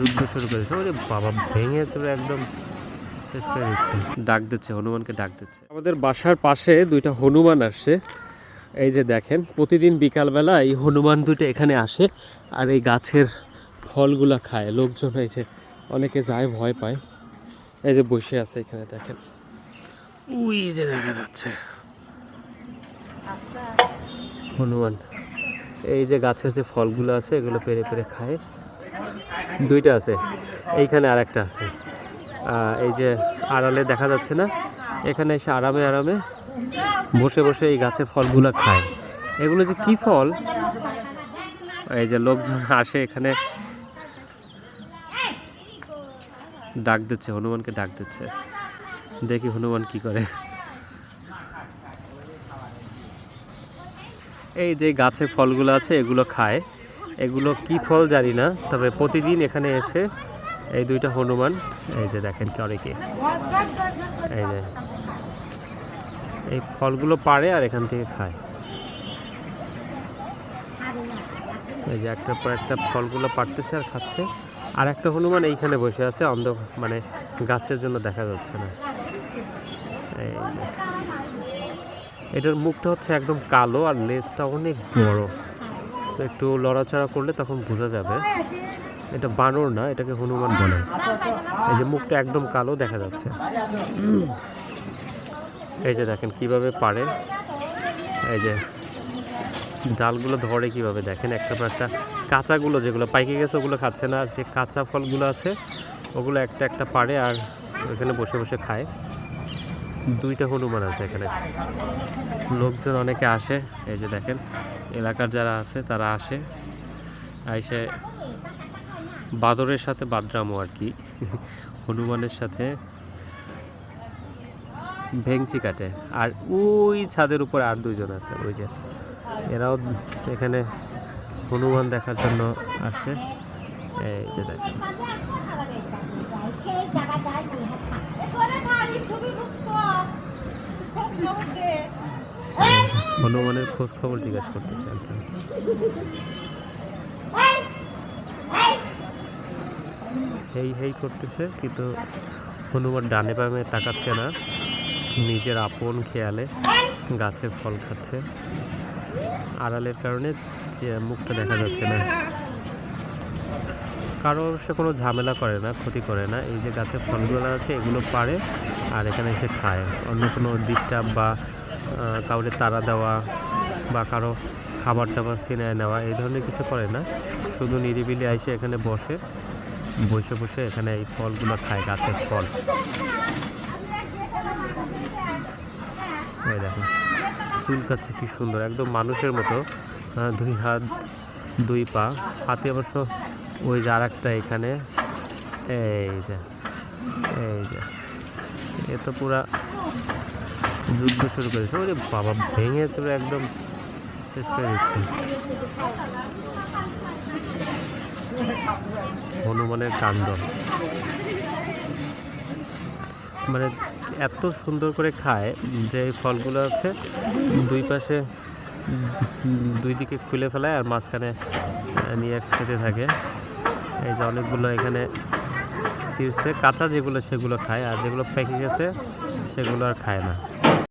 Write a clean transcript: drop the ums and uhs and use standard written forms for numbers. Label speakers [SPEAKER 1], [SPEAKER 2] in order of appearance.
[SPEAKER 1] যুদ্ধ শুরু করেছে। ওরে বাবা, ভেঙে চুরে একদম শেষ করে দিচ্ছে। ডাক দিচ্ছে, হনুমানকে ডাক দিচ্ছে। আমাদের বাসার পাশে দুইটা হনুমান আসছে। এই যে দেখেন, প্রতিদিন বিকালবেলা এই হনুমান দুটো এখানে আসে আর এই গাছের ফলগুলা খায়। লোকজন এই যে অনেকে যায়, ভয় পায়। এই যে বসে আছে এখানে, দেখেন ওই যে দেখা যাচ্ছে হনুমান। এই যে গাছের যে ফলগুলো আছে এগুলো পেরে পেরে খায়। দুইটা আছে, এইখানে আর একটা আছে। এই যে আড়ালে দেখা যাচ্ছে না, এখানে এসে আরামে আরামে বসে বসে এই গাছের ফলগুলো খায়। এগুলো যে কি ফল, এই যে লোকজন আসে এখানে, ডাক দিচ্ছে, হনুমানকে ডাক দিচ্ছে। দেখি হনুমান কি করে। এই যে গাছের ফলগুলো আছে এগুলো খায়। এগুলো কি ফল জানি না, তবে প্রতিদিন এখানে এসে এই দুইটা হনুমান, এই যে দেখেন অনেকে, এই যে এই ফলগুলো পাড়ে আর এখান থেকে খায়। এই যে একটার পর একটা ফলগুলো পাড়তেছে আর খাচ্ছে। আর একটা হনুমান এইখানে বসে আছে, মানে গাছের জন্য দেখা যাচ্ছে না। এই যে এটার মুখটা হচ্ছে একদম কালো আর লেজটা অনেক বড়, তো একটু লড়াচড়া করলে তখন বোঝা যাবে। এটা বানর না, এটাকে হনুমান বলে। এই যে মুখটা একদম কালো দেখা যাচ্ছে। এই যে দেখেন কিভাবে পারে, এই যে ডালগুলো ধরে কিভাবে, দেখেন একটা পর একটা। কাঁচাগুলো যেগুলো পাইকে গেছে ওগুলো খাচ্ছে না, আর যে কাঁচা ফলগুলো আছে ওগুলো একটা একটা পারে আর ওখানে বসে বসে খায়। দুইটা হনুমান আছে এখানে। লোকজন অনেকে আসে, এই যে দেখেন এলাকার যারা আছে তারা আসে, এসে বাদরের সাথে বাদরামো আর কি, হনুমানের সাথে ভেংচি কাটে। আর ওই ছাদের উপরে আর দুইজন আছে, ওই যে এরাও এখানে হনুমান দেখার জন্য আসছে। এই যে দেখেন হনুমানের খোঁজ খবর জিজ্ঞাসা করতেছে একজন। হেই করতেছে, কিন্তু হনুমান ডানে বামে তাকাচ্ছে না, নিজের আপন খেয়ালে গাছের ফল খাচ্ছে। আড়ালের কারণে মুখটা দেখা যাচ্ছে না। কারো সে কোনো ঝামেলা করে না, ক্ষতি করে না। এই যে গাছের ফলগুলো আছে এগুলো পারে আর এখানে এসে খায়। অন্য কোনো ডিস্টার্ব বা কাউকে তাড়া দেওয়া বা কারো খাবার টাবার ছিনিয়ে নেওয়া এই ধরনের কিছু করে না। শুধু নিরিবিলি এসে এখানে বসে বসে এখানে এই ফলগুলো খায়, গাছের ফল। এই দেখুন চুলকাচ্ছে কি সুন্দর, একদম মানুষের মতো। 2 হাত 2 পা, হাতে অবশ্য ওই যে আর একটা এখানে। এই যে এ তো পুরা যুদ্ধ শুরু করেছে। ওরে বাবা, ভেঙে চুরে একদম শেষ করে দিচ্ছে। হনুমানের কাণ্ড, মানে এত সুন্দর করে খায় যে এই ফলগুলো আছে দুই পাশে, দুই দিকে খুলে ফেলায় আর মাঝখানে নিয়ে খেতে থাকে। এই যে অনেকগুলো এখানে ছিঁড়ছে, কাঁচা যেগুলো সেগুলো খায়, আর যেগুলো পেকে গেছে সেগুলো আর খায় না।